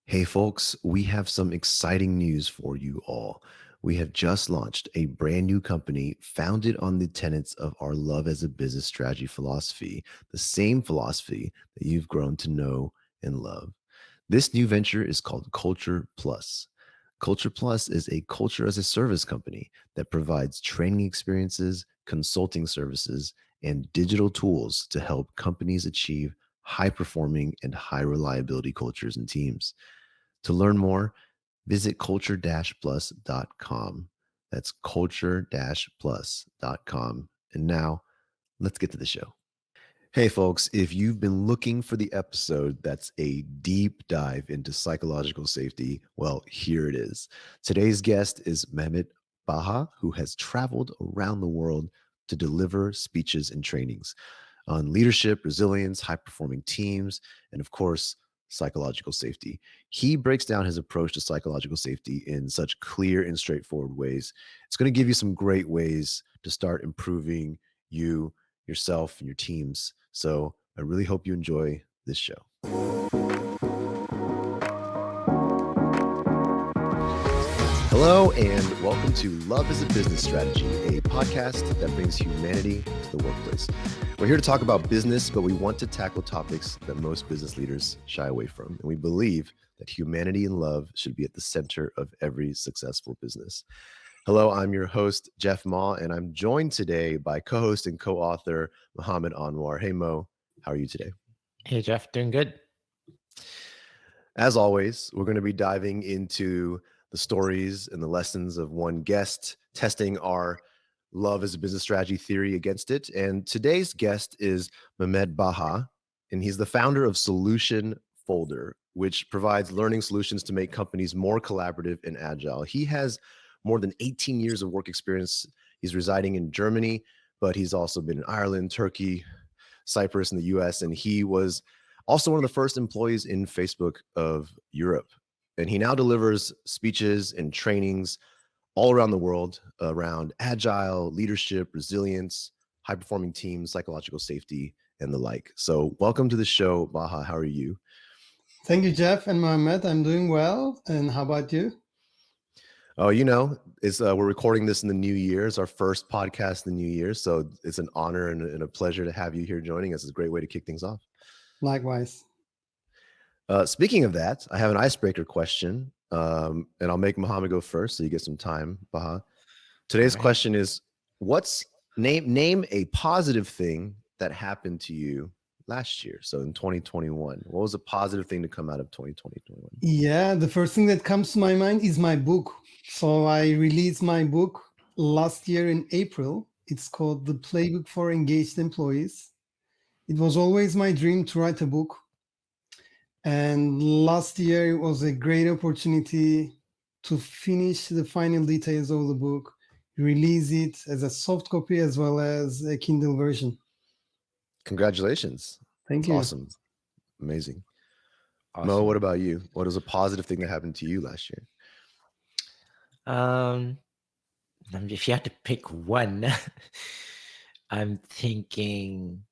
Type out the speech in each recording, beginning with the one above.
Hey, folks, we have some exciting news for you all. We have just launched a brand new company founded on the tenets of our love as a business strategy philosophy, the same philosophy that you've grown to know and love. This new venture is called Culture Plus. Culture Plus is a culture as a service company that provides training experiences, consulting services, and digital tools to help companies achieve high performing and high reliability cultures and teams. To learn more, visit culture-plus.com. That's culture-plus.com. And now let's get to the show. Hey, folks, if you've been looking for the episode that's a deep dive into psychological safety, well, here it is. Today's guest is Mehmet Baha, who has traveled around the world to deliver speeches and trainings on leadership, resilience, high performing teams, and of course, psychological safety. He breaks down his approach to psychological safety in such clear and straightforward ways. It's going to give you some great ways to start improving yourself, and your teams. So I really hope you enjoy this show. Hello, and welcome to Love is a Business Strategy, a podcast that brings humanity to the workplace. We're here to talk about business, but we want to tackle topics that most business leaders shy away from. And we believe that humanity and love should be at the center of every successful business. Hello, I'm your host, Jeff Ma, and I'm joined today by co-host and co-author Mohammed Anwar. Hey, Mo, how are you today? Hey, Jeff, doing good. As always, we're going to be diving into the stories and the lessons of one guest, testing our love as a business strategy theory against it. And today's guest is Mehmet Baha, and he's the founder of Solution Folder, which provides learning solutions to make companies more collaborative and agile. He has more than 18 years of work experience. He's residing in Germany, but he's also been in Ireland, Turkey, Cyprus, and the US. And he was also one of the first employees in Facebook of Europe. And he now delivers speeches and trainings all around the world around agile, leadership, resilience, high-performing teams, psychological safety, and the like. So welcome to the show, Baha. How are you? Thank you, Jeff and Mohammed. I'm doing well. And how about you? Oh, we're recording this in the new year. It's our first podcast in the new year. So it's an honor and a pleasure to have you here joining us. It's a great way to kick things off. Likewise. Speaking of that, I have an icebreaker question, and I'll make Mohammed go first so you get some time, Baha. Today's question is, name a positive thing that happened to you last year? So in 2021, what was a positive thing to come out of 2021? Yeah, the first thing that comes to my mind is my book. So I released my book last year in April. It's called The Playbook for Engaged Employees. It was always my dream to write a book. And last year it was a great opportunity to finish the final details of the book, release it as a soft copy as well as a Kindle version. Congratulations. Thank you. Awesome. Amazing. Mo, what about you? What was a positive thing that happened to you last year? If you had to pick one, I'm thinking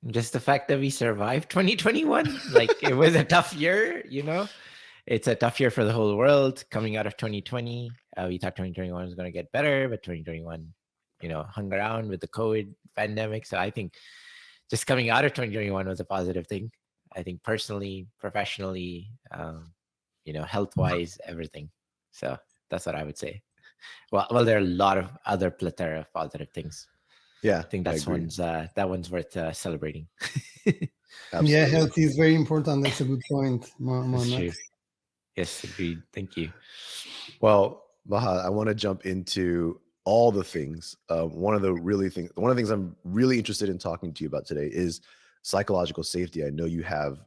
just the fact that we survived 2021. Like, it was a tough year, It's a tough year for the whole world coming out of 2020. We thought 2021 was going to get better, but 2021, hung around with the COVID pandemic. So I think just coming out of 2021 was a positive thing. I think personally, professionally, health-wise, everything. So that's what I would say. Well, there are a lot of other plethora of positive things. Yeah, I think that one's worth celebrating. Yeah, health is very important. That's a good point, That's true. Yes, agreed. Thank you. Well, Baha, I want to jump into all the things. One of the things I'm really interested in talking to you about today is psychological safety. I know you have,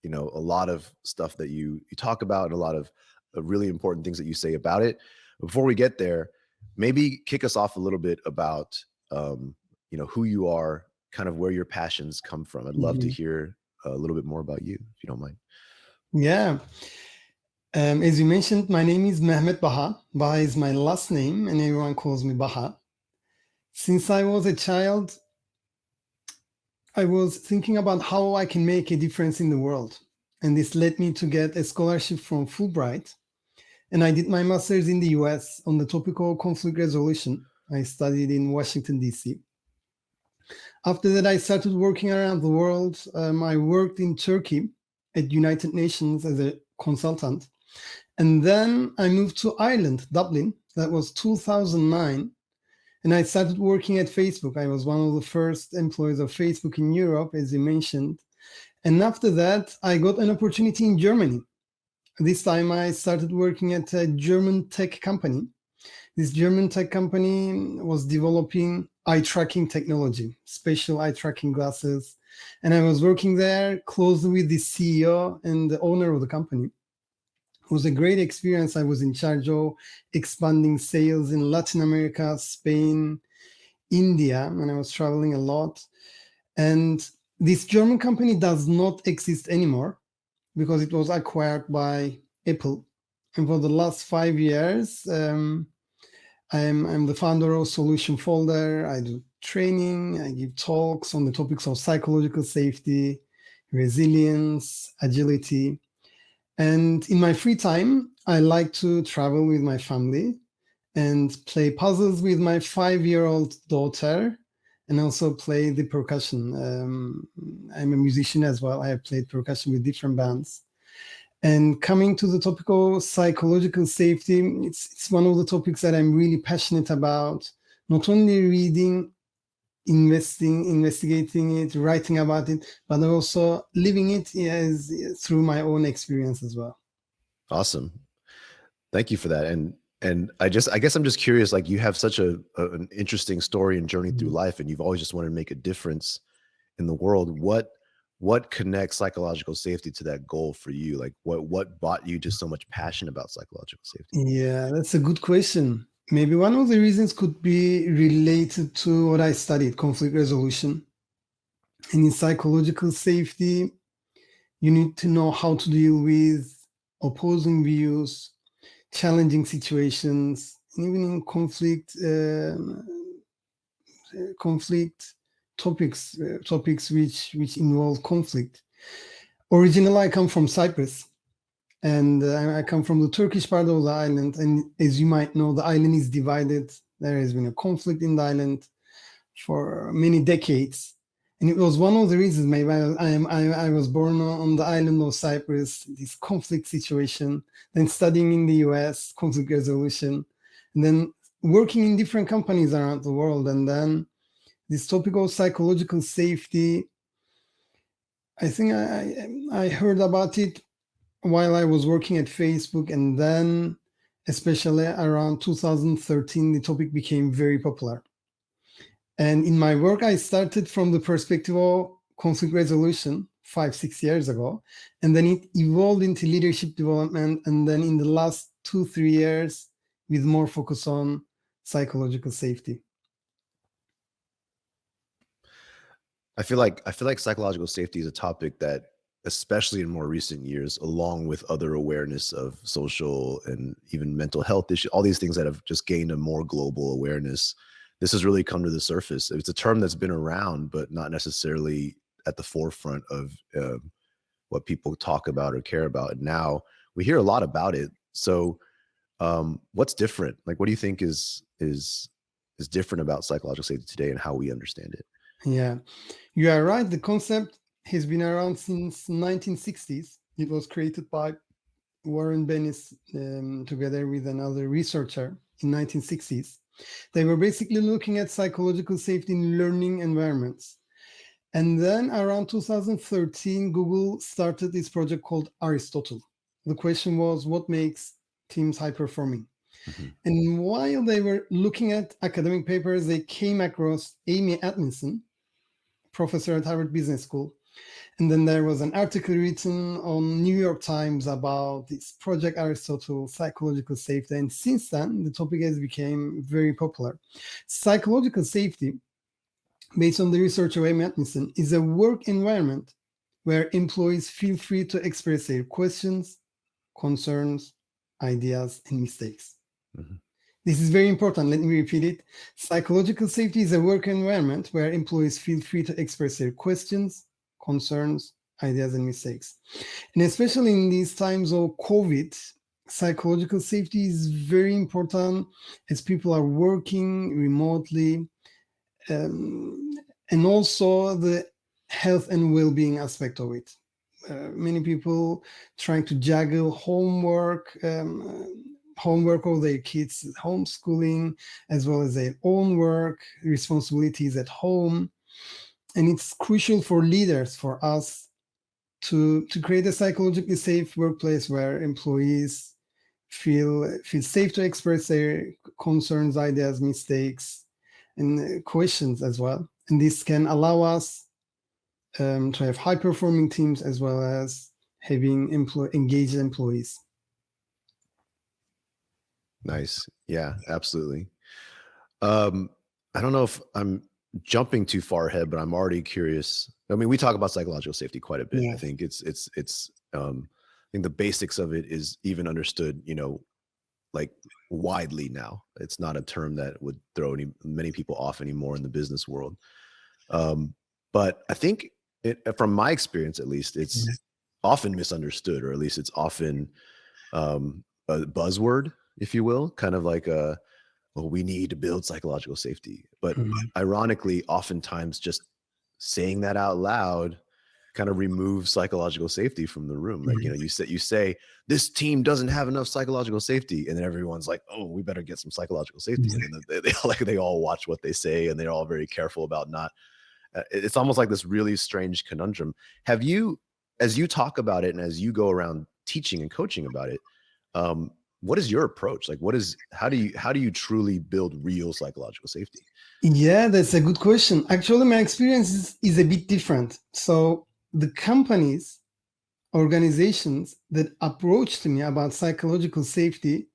a lot of stuff that you talk about and a lot of really important things that you say about it. Before we get there, maybe kick us off a little bit about, who you are, kind of where your passions come from. I'd love to hear a little bit more about you, if you don't mind. Yeah. As you mentioned, my name is Mehmet Baha. Baha is my last name, and everyone calls me Baha. Since I was a child, I was thinking about how I can make a difference in the world. and this led me to get a scholarship from Fulbright. And I did my master's in the US on the topic of conflict resolution. I studied in Washington, D.C. After that, I started working around the world. I worked in Turkey at United Nations as a consultant. And then I moved to Ireland, Dublin. That was 2009. And I started working at Facebook. I was one of the first employees of Facebook in Europe, as you mentioned. And after that, I got an opportunity in Germany. This time I started working at a German tech company. This German tech company was developing eye tracking technology, special eye tracking glasses. And I was working there closely with the CEO and the owner of the company. It was a great experience. I was in charge of expanding sales in Latin America, Spain, India, and I was traveling a lot. And this German company does not exist anymore because it was acquired by Apple. And for the last 5 years, I'm the founder of Solution Folder. I do training, I give talks on the topics of psychological safety, resilience, agility. And in my free time, I like to travel with my family and play puzzles with my 5-year-old daughter, and also play the percussion. I'm a musician as well. I have played percussion with different bands. And coming to the topic of psychological safety, it's one of the topics that I'm really passionate about, not only reading, investigating it, writing about it, but also living it through my own experience as well. Awesome. Thank you for that. And I guess I'm just curious, like you have such an interesting story and journey through life, and you've always just wanted to make a difference in the world. What connects psychological safety to that goal for you? Like what brought you to so much passion about psychological safety? Yeah, that's a good question. Maybe one of the reasons could be related to what I studied, conflict resolution. And in psychological safety, you need to know how to deal with opposing views, challenging situations, and even in conflict topics which involve conflict. Originally, I come from Cyprus, and I come from the Turkish part of the island. And as you might know, the island is divided. There has been a conflict in the island for many decades. And it was one of the reasons maybe I was born on the island of Cyprus, this conflict situation, then studying in the US, conflict resolution, and then working in different companies around the world. And then this topic of psychological safety, I think I heard about it while I was working at Facebook. And then, especially around 2013, the topic became very popular. And in my work, I started from the perspective of conflict resolution 5-6 years ago, and then it evolved into leadership development, and then in the last 2-3 years, with more focus on psychological safety. I feel like psychological safety is a topic that, especially in more recent years, along with other awareness of social and even mental health issues, all these things that have just gained a more global awareness, this has really come to the surface. It's a term that's been around, but not necessarily at the forefront of what people talk about or care about. And now we hear a lot about it. So what's different? Like, what do you think is different about psychological safety today and how we understand it? Yeah, you are right. The concept has been around since 1960s. It was created by Warren Bennis together with another researcher in 1960s. They were basically looking at psychological safety in learning environments. And then around 2013, Google started this project called Aristotle. The question was, what makes teams high performing? Mhm. And while they were looking at academic papers, they came across Amy Edmondson, professor at Harvard Business School. And then there was an article written on New York Times about this Project Aristotle, psychological safety. And since then, the topic has become very popular. Psychological safety, based on the research of Amy Atkinson, is a work environment where employees feel free to express their questions, concerns, ideas, and mistakes. Mhm. This is very important. Let me repeat it. Psychological safety is a work environment where employees feel free to express their questions, concerns, ideas and mistakes. And especially in these times of COVID, psychological safety is very important as people are working remotely, and also the health and well-being aspect of it. Many people trying to juggle homework of their kids, homeschooling, as well as their own work, responsibilities at home. And it's crucial for leaders, for us, to create a psychologically safe workplace where employees feel safe to express their concerns, ideas, mistakes, and questions as well. And this can allow us to have high performing teams as well as having engaged employees. Nice. Yeah, absolutely. I don't know if I'm jumping too far ahead, but I'm already curious. I mean, we talk about psychological safety quite a bit. I Yes. think I think the basics of it is even understood, like widely now. It's not a term that would throw many people off anymore in the business world. But I think from my experience, at least, it's often misunderstood, or at least it's often a buzzword, if you will, kind of like well, we need to build psychological safety. But ironically, oftentimes just saying that out loud kind of removes psychological safety from the room. Like, you say this team doesn't have enough psychological safety, and then everyone's like, oh, we better get some psychological safety. And then they all watch what they say, and they're all very careful about not. It's almost like this really strange conundrum. Have you, as you talk about it and as you go around teaching and coaching about it, what is your approach? Like, how do you truly build real psychological safety? Yeah, that's a good question. Actually, my experience is a bit different. So the companies, organizations that approach to me about psychological safety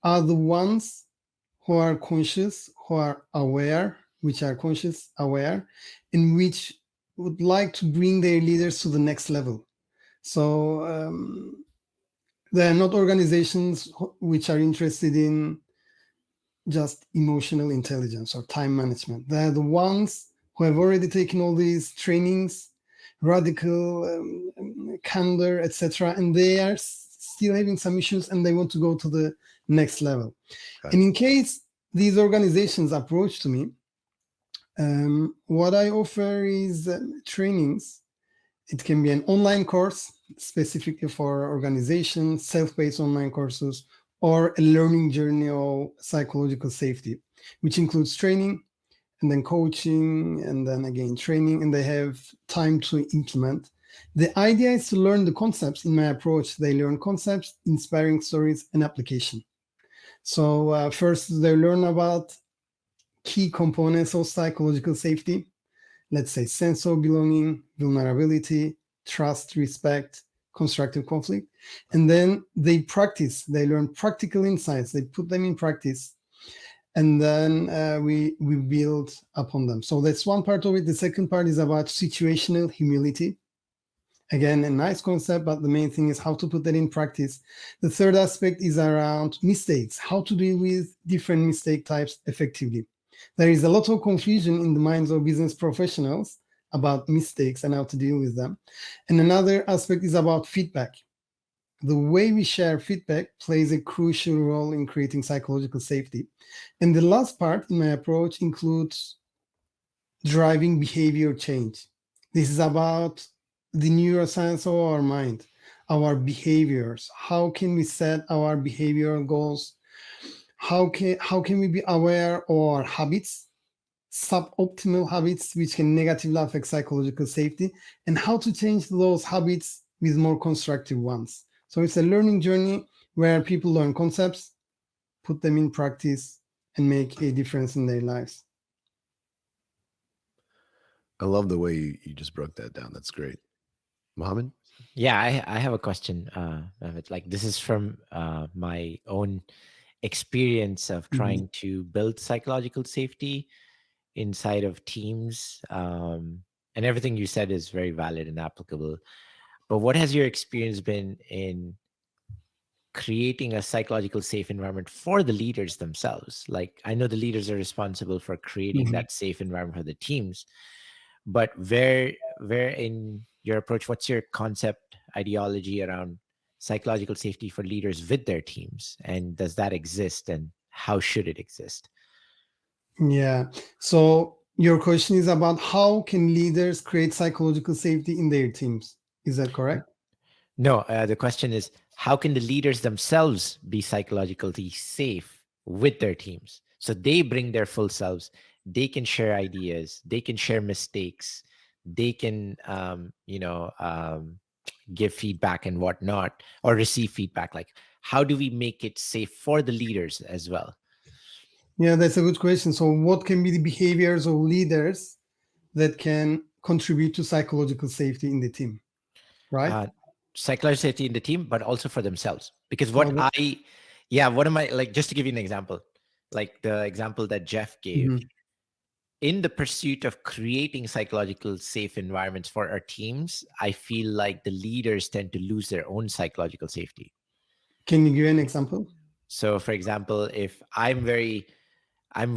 are the ones who are conscious, who are aware, which are conscious, aware, and which would like to bring their leaders to the next level. So they are not organizations which are interested in just emotional intelligence or time management. They're the ones who have already taken all these trainings, radical candor, etc., and they are still having some issues and they want to go to the next level. Okay. And in case these organizations approach to me, what I offer is trainings. It can be an online course specifically for organizations, self-paced online courses, or a learning journey of psychological safety, which includes training and then coaching and then again training, and they have time to implement. The idea is to learn the concepts. In my approach, they learn concepts, inspiring stories, and application. So first, they learn about key components of psychological safety. Let's say sense of belonging, vulnerability, trust, respect, constructive conflict. And then they practice, they learn practical insights, they put them in practice. And then we build upon them. So that's one part of it. The second part is about situational humility. Again, a nice concept, but the main thing is how to put that in practice. The third aspect is around mistakes, how to deal with different mistake types effectively. There is a lot of confusion in the minds of business professionals about mistakes and how to deal with them. And another aspect is about feedback. The way we share feedback plays a crucial role in creating psychological safety. And the last part in my approach includes driving behavior change. This is about the neuroscience of our mind, our behaviors. How can we set our behavioral goals? How can we be aware of our habits, suboptimal habits, which can negatively affect psychological safety, and how to change those habits with more constructive ones. So it's a learning journey where people learn concepts, put them in practice, and make a difference in their lives. I love the way you just broke that down. That's great. Mohammed? Yeah, I have a question, Mehmet. Like, this is from my own experience of trying to build psychological safety inside of teams. And everything you said is very valid and applicable. But what has your experience been in creating a psychological safe environment for the leaders themselves? Like, I know the leaders are responsible for creating that safe environment for the teams, but where in your approach, what's your concept ideology around psychological safety for leaders with their teams, and does that exist, and how should it exist? Yeah. So your question is about how can leaders create psychological safety in their teams? Is that correct? No, the question is, how can the leaders themselves be psychologically safe with their teams? So they bring their full selves. They can share ideas. They can share mistakes. They can, give feedback and whatnot, or receive feedback. Like, how do we make it safe for the leaders as well? Yeah, that's a good question. So what can be the behaviors of leaders that can contribute to psychological safety in the team, right? Psychological safety in the team, but also for themselves. Because For the- what am I like? Just to give you an example, like the example that Jeff gave. Mhm. In the pursuit of creating psychological safe environments for our teams, I feel like the leaders tend to lose their own psychological safety. Can you give an example? So, for example, if I'm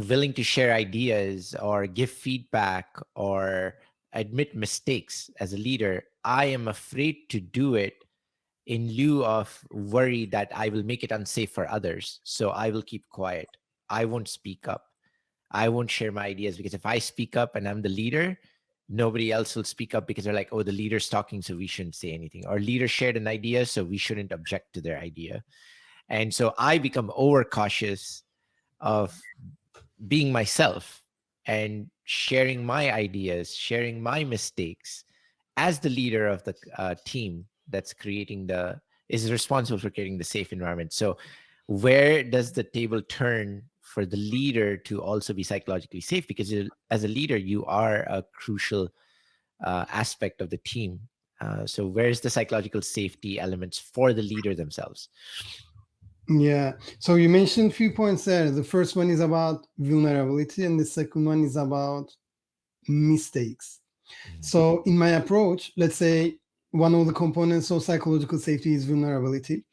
willing to share ideas or give feedback or admit mistakes as a leader, I am afraid to do it in lieu of worry that I will make it unsafe for others. So I will keep quiet. I won't speak up. I won't share my ideas, because if I speak up and I'm the leader, nobody else will speak up, because they're like, oh, the leader's talking, so we shouldn't say anything. Or leader shared an idea, so we shouldn't object to their idea. And so I become overcautious of being myself and sharing my ideas, sharing my mistakes as the leader of the team that's is responsible for creating the safe environment. So where does the table turn for the leader to also be psychologically safe? Because as a leader, you are a crucial aspect of the team. So where's the psychological safety elements for the leader themselves? Yeah. So you mentioned a few points there. The first one is about vulnerability, and the second one is about mistakes. So in my approach, let's say one of the components of psychological safety is vulnerability.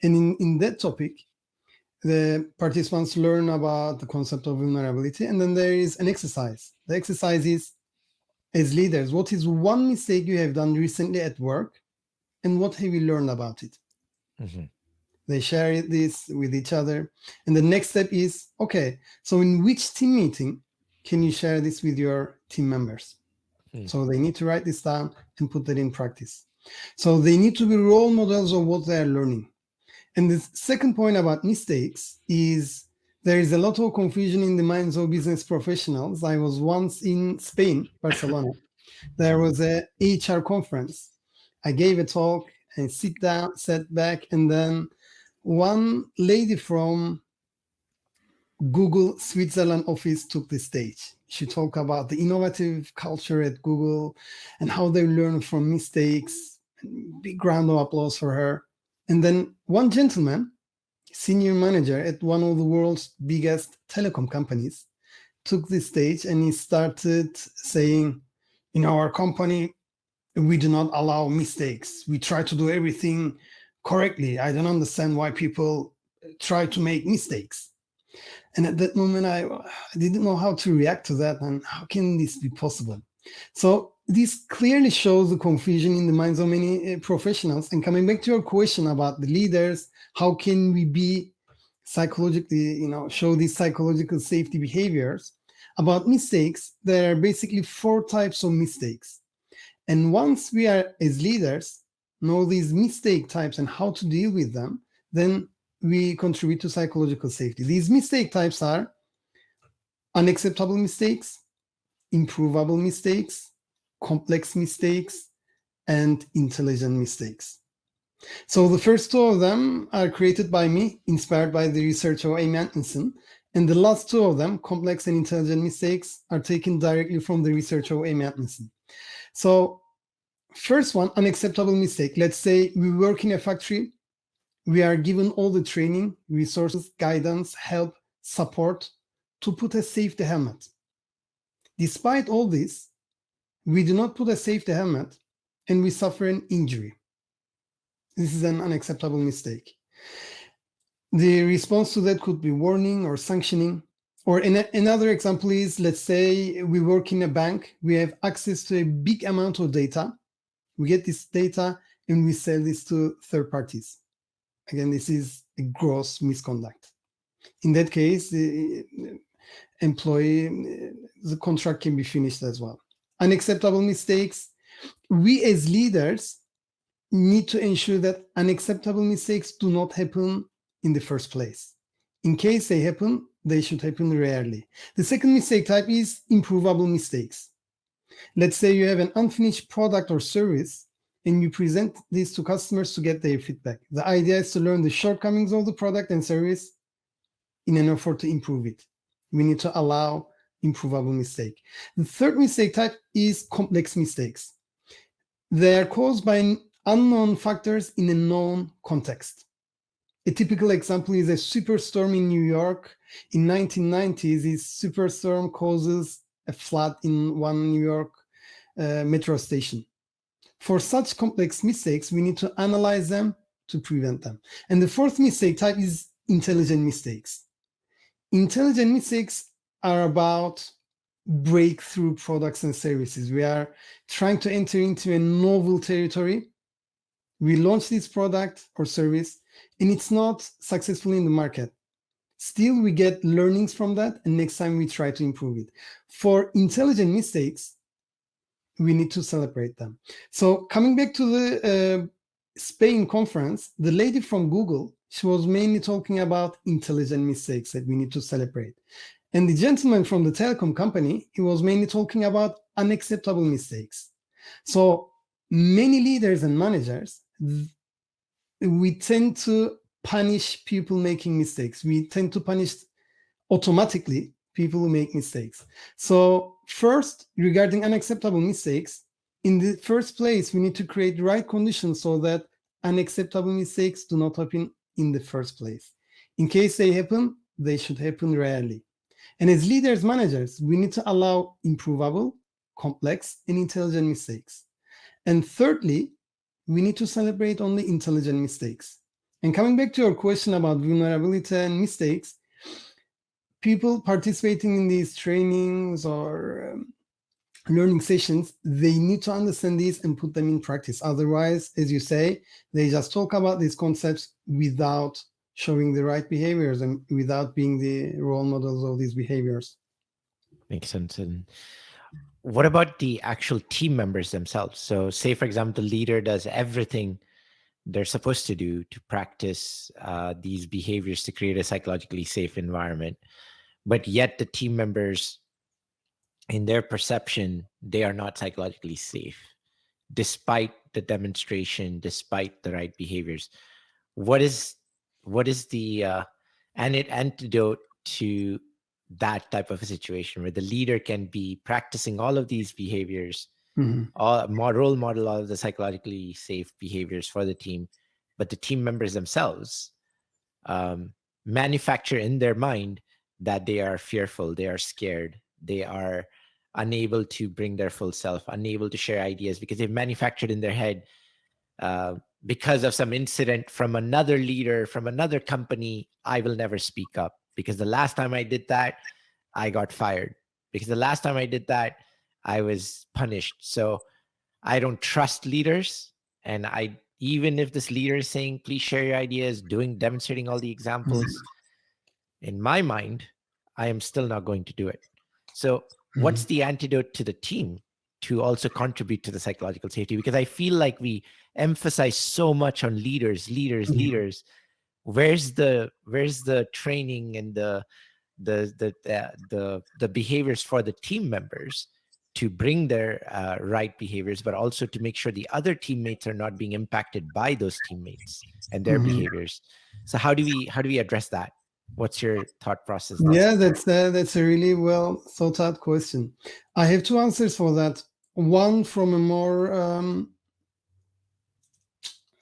And in that topic, the participants learn about the concept of vulnerability, and then there is an exercise. The exercise is, as leaders, what is one mistake you have done recently at work, and what have you learned about it? Mm-hmm. They share this with each other. And the next step is, okay, so in which team meeting can you share this with your team members? So they need to write this down and put that in practice. So they need to be role models of what they're learning. And the second point about mistakes is there is a lot of confusion in the minds of business professionals. I was once in Spain, Barcelona. There was a HR conference. I gave a talk and sat back, and then one lady from Google Switzerland office took the stage. She talked about the innovative culture at Google and how they learn from mistakes. Big round of applause for her. And then one gentleman, senior manager at one of the world's biggest telecom companies, took the stage and he started saying, in our company, we do not allow mistakes. We try to do everything correctly. I don't understand why people try to make mistakes. And at that moment, I didn't know how to react to that and how can this be possible? So this clearly shows the confusion in the minds of many professionals. And coming back to your question about the leaders, how can we be psychologically, show these psychological safety behaviors? About mistakes, there are basically 4 types of mistakes. And once we are, as leaders, know these mistake types and how to deal with them, then we contribute to psychological safety. These mistake types are unacceptable mistakes, improvable mistakes, complex mistakes, and intelligent mistakes. So the first 2 of them are created by me, inspired by the research of Amy Atkinson. And the last 2 of them, complex and intelligent mistakes, are taken directly from the research of Amy Atkinson. So first one, unacceptable mistake. Let's say we work in a factory. We are given all the training, resources, guidance, help, support to put a safety helmet. Despite all this, we do not put a safety helmet and we suffer an injury. This is an unacceptable mistake. The response to that could be warning or sanctioning. Or another example is, let's say we work in a bank, we have access to a big amount of data, We get this data and we sell this to third parties. Again, this is a gross misconduct. In that case, the employee, the contract can be finished as well. Unacceptable mistakes. We as leaders need to ensure that unacceptable mistakes do not happen in the first place. In case they happen, they should happen rarely. The second mistake type is improvable mistakes. Let's say you have an unfinished product or service and you present this to customers to get their feedback. The idea is to learn the shortcomings of the product and service in an effort to improve it. We need to allow improvable mistake. The third mistake type is complex mistakes. They are caused by unknown factors in a known context. A typical example is a superstorm in New York. In 1990s, this superstorm causes a flood in one New York metro station. For such complex mistakes, we need to analyze them to prevent them. And the fourth mistake type is intelligent mistakes. Intelligent mistakes are about breakthrough products and services. We are trying to enter into a novel territory. We launch this product or service, and it's not successful in the market. Still, we get learnings from that, and next time we try to improve it. For intelligent mistakes, we need to celebrate them. So coming back to the Spain conference, the lady from Google, she was mainly talking about intelligent mistakes that we need to celebrate. And the gentleman from the telecom company, he was mainly talking about unacceptable mistakes. So many leaders and managers, we tend to punish people making mistakes. We tend to punish automatically people who make mistakes. So first, regarding unacceptable mistakes, in the first place, we need to create the right conditions so that unacceptable mistakes do not happen in the first place. In case they happen, they should happen rarely. And as leaders, managers, we need to allow improvable, complex, and intelligent mistakes. And thirdly, we need to celebrate only intelligent mistakes. And coming back to your question about vulnerability and mistakes, people participating in these trainings or learning sessions, they need to understand these and put them in practice. Otherwise, as you say, they just talk about these concepts without showing the right behaviors and without being the role models of these behaviors. Makes sense. And what about the actual team members themselves? So say, for example, the leader does everything they're supposed to do to practice these behaviors to create a psychologically safe environment, but yet the team members, in their perception, they are not psychologically safe, despite the demonstration, despite the right behaviors. What is the antidote to that type of a situation where the leader can be practicing all of these behaviors, role model all of the psychologically safe behaviors for the team, but the team members themselves manufacture in their mind that they are fearful, they are scared, they are unable to bring their full self, unable to share ideas because they've manufactured in their head because of some incident from another leader, from another company, I will never speak up because the last time I did that, I got fired. Because the last time I did that, I was punished. So I don't trust leaders. And even if this leader is saying, please share your ideas, demonstrating all the examples, in my mind, I am still not going to do it. So what's the antidote to the team to also contribute to the psychological safety? Because I feel like we emphasize so much on leaders. Where's the training and the behaviors for the team members to bring their right behaviors, but also to make sure the other teammates are not being impacted by those teammates and their behaviors? So how do we address that? What's your thought process there? Yeah, that's a really well thought out question. I have two answers for that. One from a more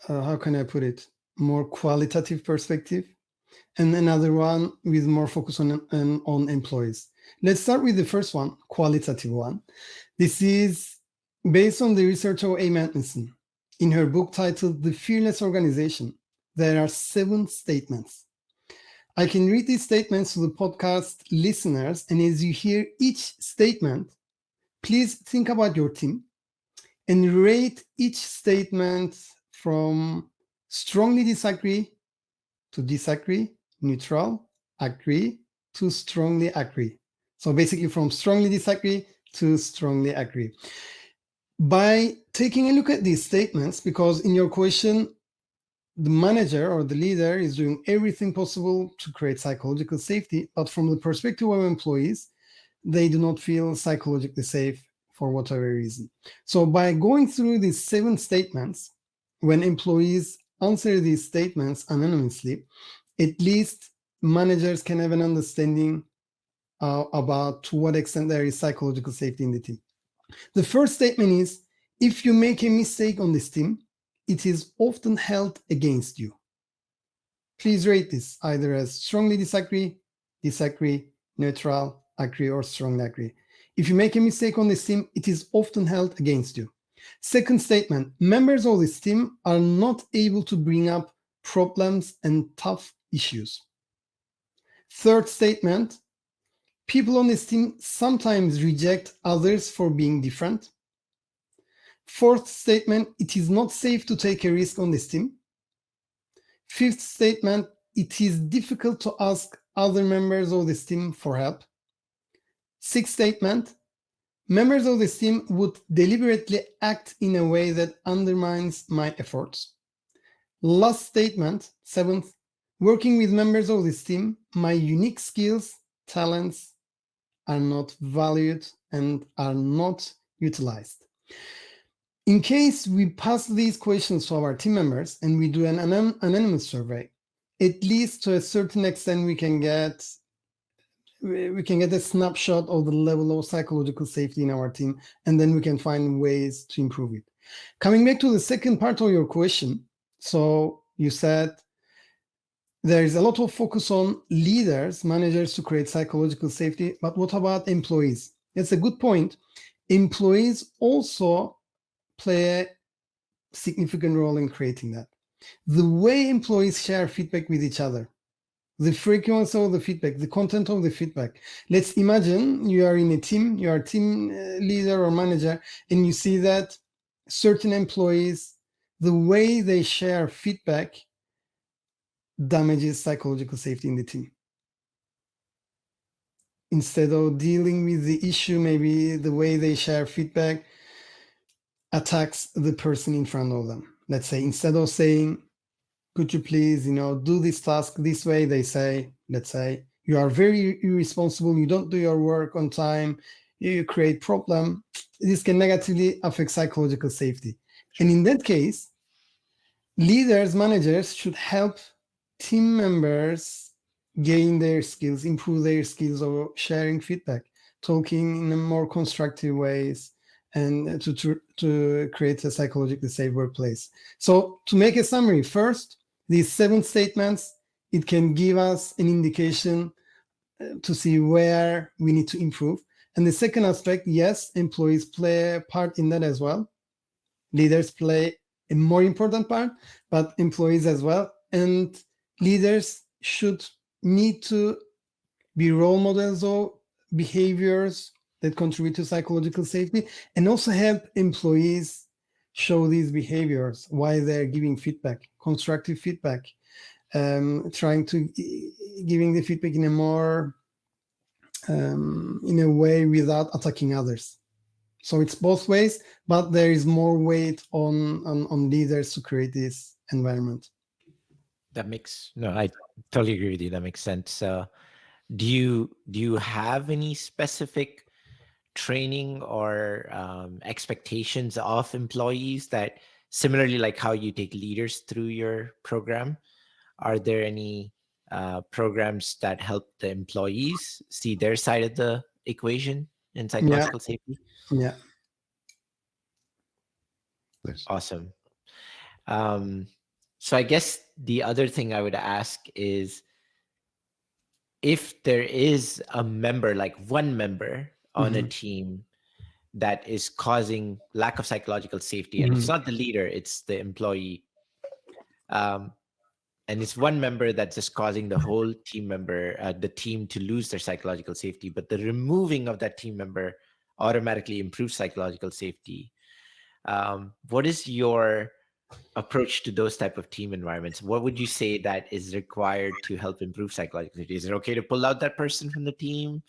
how can I put it, more qualitative perspective, and another one with more focus on employees. Let's start with the first one, qualitative one. This is based on the research of A. Mattinson. In her book titled The Fearless Organization, there are 7 statements. I can read these statements to the podcast listeners, and as you hear each statement, please think about your team and rate each statement from strongly disagree to disagree, neutral, agree to strongly agree. So basically from strongly disagree to strongly agree. By taking a look at these statements, because in your question, the manager or the leader is doing everything possible to create psychological safety, but from the perspective of employees, they do not feel psychologically safe for whatever reason. So by going through these 7 statements, when employees answer these statements anonymously, at least managers can have an understanding about to what extent there is psychological safety in the team. The first statement is, if you make a mistake on this team, it is often held against you. Please rate this either as strongly disagree, disagree, neutral, agree, or strongly agree. If you make a mistake on this team, it is often held against you. Second statement, members of this team are not able to bring up problems and tough issues. Third statement, people on this team sometimes reject others for being different. Fourth statement, it is not safe to take a risk on this team. Fifth statement, it is difficult to ask other members of this team for help. Sixth statement, members of this team would deliberately act in a way that undermines my efforts. Last statement, seventh, working with members of this team, my unique skills, talents are not valued and are not utilized. In case we pass these questions to our team members and we do an anonymous survey, at least to a certain extent we can get a snapshot of the level of psychological safety in our team, and then we can find ways to improve it. Coming back to the second part of your question, so you said there is a lot of focus on leaders, managers to create psychological safety, but what about employees? That's a good point. Employees also play a significant role in creating that. The way employees share feedback with each other, the frequency of the feedback, the content of the feedback. Let's imagine you are in a team, you are a team leader or manager, and you see that certain employees, the way they share feedback damages psychological safety in the team. Instead of dealing with the issue, maybe the way they share feedback attacks the person in front of them. Let's say instead of saying, could you please, do this task this way, they say, let's say, you are very irresponsible, you don't do your work on time, you create problem. This can negatively affect psychological safety. And in that case, leaders, managers should help team members gain their skills, improve their skills of sharing feedback, talking in a more constructive ways, and to create a psychologically safe workplace. So to make a summary, first, these 7 statements, it can give us an indication to see where we need to improve. And the second aspect, yes, employees play a part in that as well. Leaders play a more important part, but employees as well. And leaders should need to be role models of behaviors that contribute to psychological safety, and also help employees show these behaviors while they're giving feedback, constructive feedback, trying to giving the feedback in a more in a way without attacking others. So it's both ways, but there is more weight on leaders to create this environment. I totally agree with you. That makes sense. Do you have any specific training or expectations of employees that similarly like how you take leaders through your program? Are there any programs that help the employees see their side of the equation in psychological safety? Yeah. Nice. Awesome. So I guess the other thing I would ask is, if there is a member, like one member on a team that is causing lack of psychological safety, and it's not the leader, it's the employee, and it's one member that's just causing the whole team member, the team, to lose their psychological safety, but the removing of that team member automatically improves psychological safety. What is your approach to those type of team environments? What would you say that is required to help improve psychological safety? Is it okay to pull out that person from the team,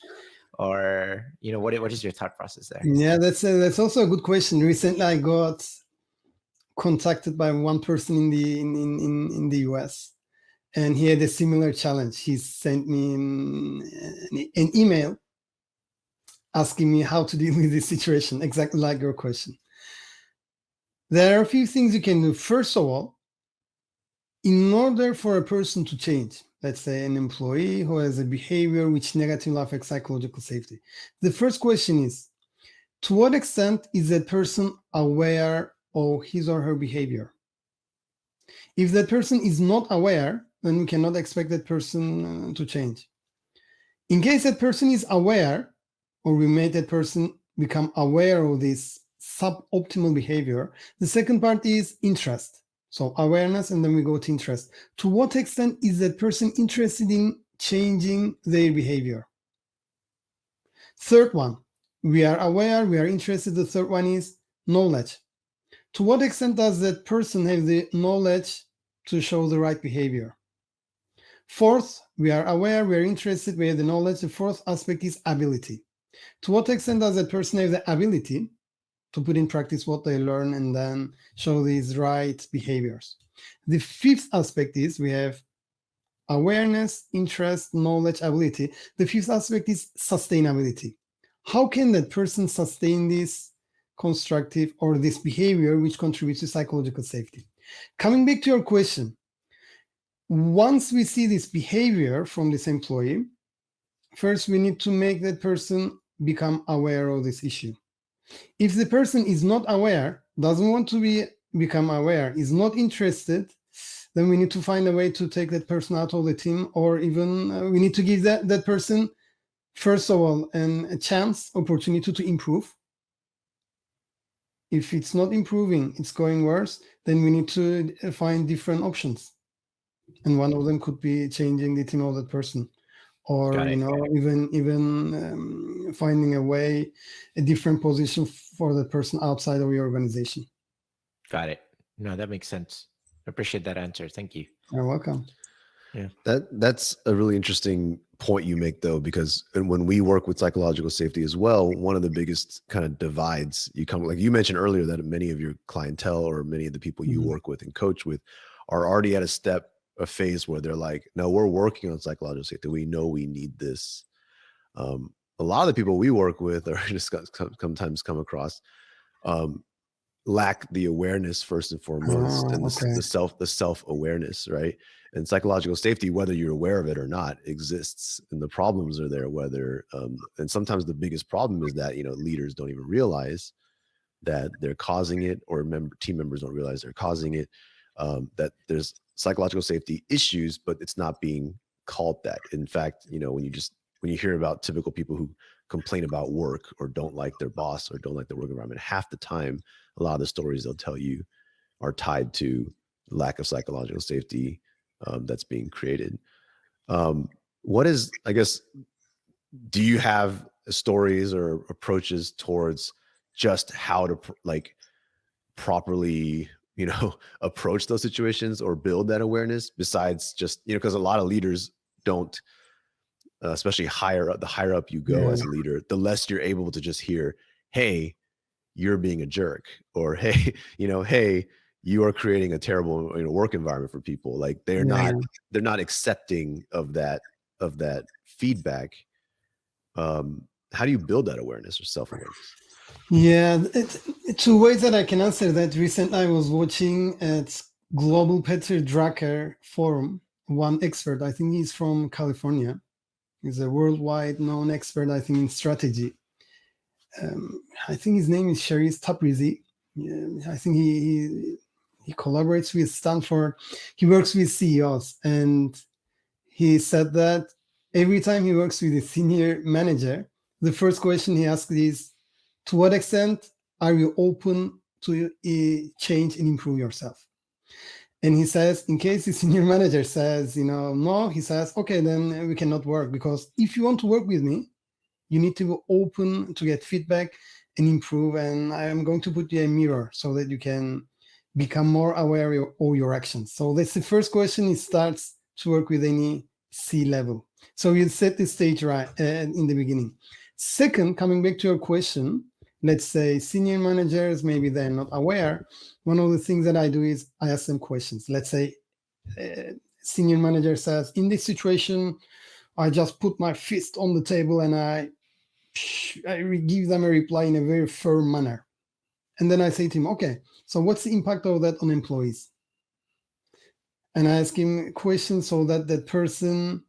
or what is your thought process there? Yeah, that's also a good question. Recently, I got contacted by one person in the US, and he had a similar challenge. He sent me an email asking me how to deal with this situation, exactly like your question. There are a few things you can do. First of all, in order for a person to change, let's say an employee who has a behavior which negatively affects psychological safety, the first question is, to what extent is that person aware of his or her behavior? If that person is not aware, then we cannot expect that person to change. In case that person is aware, or we made that person become aware of this suboptimal behavior, the second part is interest. So awareness, and then we go to interest. To what extent is that person interested in changing their behavior? Third one, we are aware, we are interested. The third one is knowledge. To what extent does that person have the knowledge to show the right behavior? Fourth, we are aware, we are interested, we have the knowledge. The fourth aspect is ability. To what extent does that person have the ability to put in practice what they learn and then show these right behaviors? The fifth aspect is we have awareness, interest, knowledge, ability. The fifth aspect is sustainability. How can that person sustain this constructive or this behavior which contributes to psychological safety? Coming back to your question, once we see this behavior from this employee, first we need to make that person become aware of this issue. If the person is not aware, doesn't want to become aware, is not interested, then we need to find a way to take that person out of the team, or even we need to give that person, first of all, a chance, opportunity to improve. If it's not improving, it's going worse, then we need to find different options. And one of them could be changing the team of that person, or even finding a way, a different position for the person outside of your organization. Got it. No, that makes sense. I appreciate that answer. Thank you. You're welcome. Yeah. That's a really interesting point you make, though, because when we work with psychological safety as well, one of the biggest kind of divides like you mentioned earlier, that many of your clientele or many of the people you work with and coach with are already at a phase where they're like, no, we're working on psychological safety. We know we need this. A lot of the people we work with are just sometimes come across lack the awareness first and foremost, and the self-awareness, right? And psychological safety, whether you're aware of it or not, exists, and the problems are there. And sometimes the biggest problem is that leaders don't even realize that they're causing it, or team members don't realize they're causing it. That there's psychological safety issues, but it's not being called that. In fact, when you hear about typical people who complain about work or don't like their boss or don't like their work environment, half the time, a lot of the stories they'll tell you are tied to lack of psychological safety that's being created. Do you have stories or approaches towards just how to properly, approach those situations or build that awareness, besides just, because a lot of leaders don't, especially the higher up you go as a leader, the less you're able to just hear, hey, you're being a jerk, or hey, hey, you are creating a terrible work environment for people. Like they're not accepting of that feedback. How do you build that awareness or self-awareness? Yeah, two ways that I can answer that. Recently, I was watching at Global Peter Drucker Forum, one expert, I think he's from California. He's a worldwide known expert, I think, in strategy. I think his name is Sharice Tabrizi. I think he collaborates with Stanford. He works with CEOs, and he said that every time he works with a senior manager, the first question he asks is, to what extent are you open to change and improve yourself? And he says, in case the senior manager says, no, he says, okay, then we cannot work, because if you want to work with me, you need to be open to get feedback and improve. And I am going to put you a mirror so that you can become more aware of all your actions. So that's the first question. It starts to work with any C-level. So you set the stage right in the beginning. Second, coming back to your question, let's say senior managers, maybe they're not aware. One of the things that I do is I ask them questions. Let's say senior manager says, in this situation, I just put my fist on the table and I give them a reply in a very firm manner. And then I say to him, okay, so what's the impact of that on employees? And I ask him questions so that that person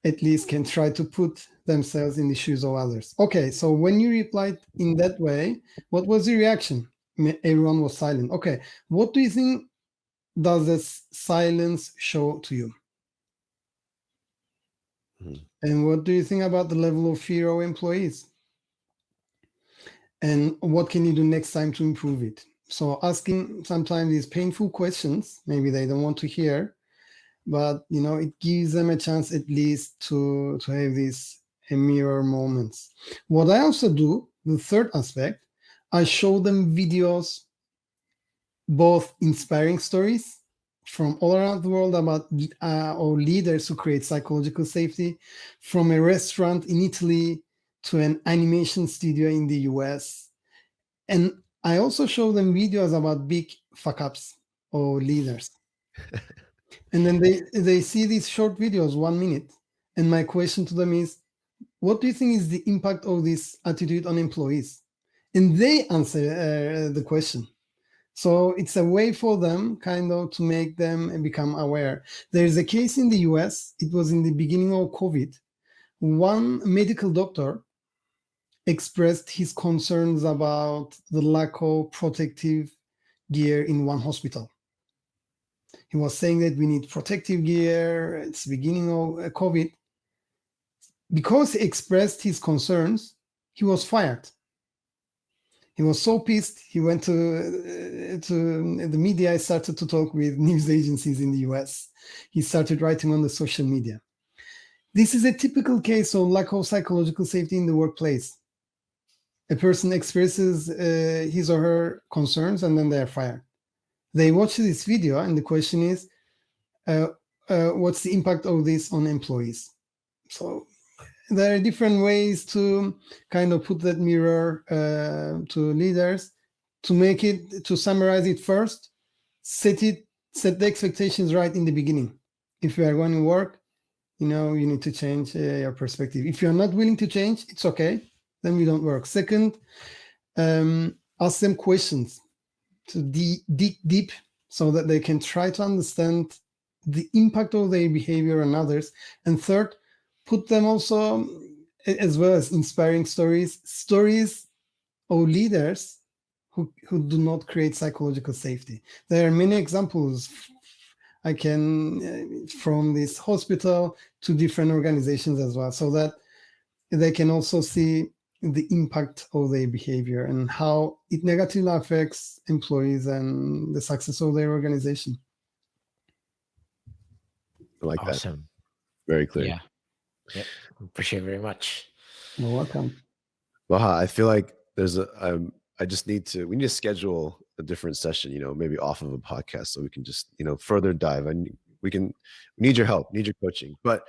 at least can try to put themselves in the shoes of others. Okay, so when you replied in that way, what was the reaction? Everyone was silent. Okay, what do you think does this silence show to you? And what do you think about the level of fear of employees? And what can you do next time to improve it? So asking sometimes these painful questions, maybe they don't want to hear, but it gives them a chance at least to have these mirror moments. What I also do, the third aspect, I show them videos, both inspiring stories from all around the world about or leaders who create psychological safety, from a restaurant in Italy to an animation studio in the US. And I also show them videos about big fuck ups or leaders. And then they see these short videos, 1 minute. And my question to them is, what do you think is the impact of this attitude on employees? And they answer the question. So it's a way for them kind of to make them become aware. There's a case in the US, it was in the beginning of COVID. One medical doctor expressed his concerns about the lack of protective gear in one hospital. He was saying that we need protective gear. It's the beginning of COVID. Because he expressed his concerns, he was fired. He was so pissed. He went to the media. He started to talk with news agencies in the US. He started writing on the social media. This is a typical case of lack of psychological safety in the workplace. A person expresses his or her concerns and then they are fired. They watch this video and the question is, what's the impact of this on employees? So there are different ways to kind of put that mirror to leaders, to make it, to summarize it first, set the expectations right in the beginning. If you are going to work, you need to change your perspective. If you're not willing to change, it's okay. Then we don't work. Second, ask them questions to dig deep so that they can try to understand the impact of their behavior on others. And third, put them also, as well as inspiring stories of leaders who do not create psychological safety. There are many examples I can from this hospital to different organizations as well, so that they can also see the impact of their behavior and how it negatively affects employees and the success of their organization. I like that. Awesome. Very clear. Yeah. Yep. Appreciate it very much. You're welcome. Baha, I feel like there's we need to schedule a different session, maybe off of a podcast so we can just, further dive and we need your help, need your coaching. But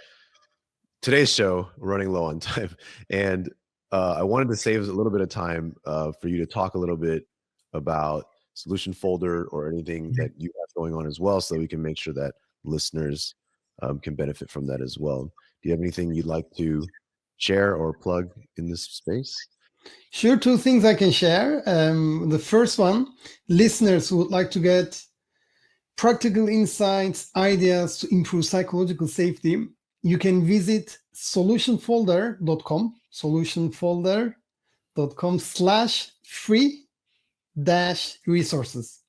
today's show, we're running low on time. And I wanted to save a little bit of time for you to talk a little bit about Solution Folder or anything that you have going on as well, so we can make sure that listeners can benefit from that as well. Do you have anything you'd like to share or plug in this space? Sure, two things I can share. The first one, listeners who would like to get practical insights, ideas to improve psychological safety, you can visit solutionfolder.com/free-resources.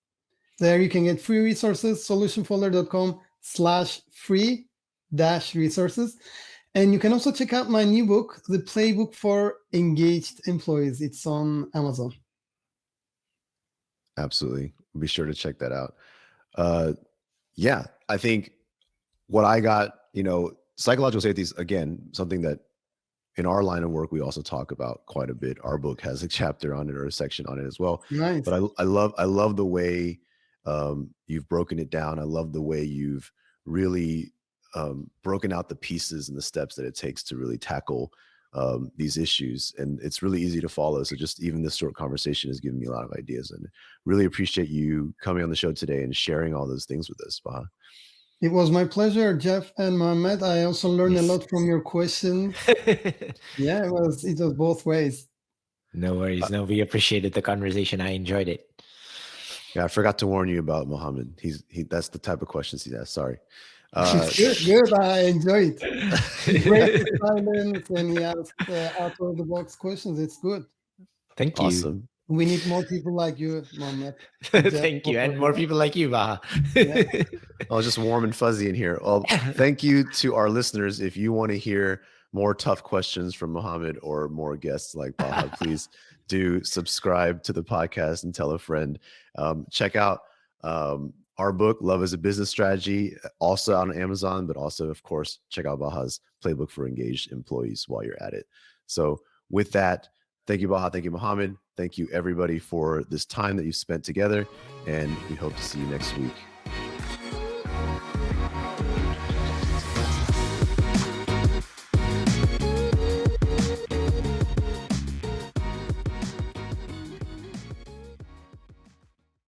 There you can get free resources, solutionfolder.com/free-resources. And you can also check out my new book, The Playbook for Engaged Employees. It's on Amazon. Absolutely. Be sure to check that out. Yeah, I think what I got, psychological safety is, again, something that in our line of work, we also talk about quite a bit. Our book has a chapter on it or a section on it as well. Nice. But I love the way you've broken it down. I love the way you've really broken out the pieces and the steps that it takes to really tackle these issues. And it's really easy to follow. So just even this short conversation has given me a lot of ideas, and really appreciate you coming on the show today and sharing all those things with us, Baha. It was my pleasure, Jeff and Mohammed. I also learned a Yes. lot from your questions. Yeah, it was both ways. No worries. No, we appreciated the conversation. I enjoyed it. Yeah, I forgot to warn you about Mohammed. That's the type of questions he asks. Sorry. Good. I enjoy it. He breaks the silence and he asks out of the box questions. It's good. Thank you. Awesome. We need more people like you, Mohammed. Jeff, Thank you. And both more of you. people like you, Baha. Yeah. Oh, just warm and fuzzy in here. Well, thank you to our listeners. If you want to hear more tough questions from Mohammed or more guests like Baha, please do subscribe to the podcast and tell a friend. Check out our book, Love as a Business Strategy, also on Amazon, but also, of course, check out Baha's Playbook for Engaged Employees while you're at it. So with that, thank you, Baha. Thank you, Mohammed. Thank you, everybody, for this time that you've spent together. And we hope to see you next week.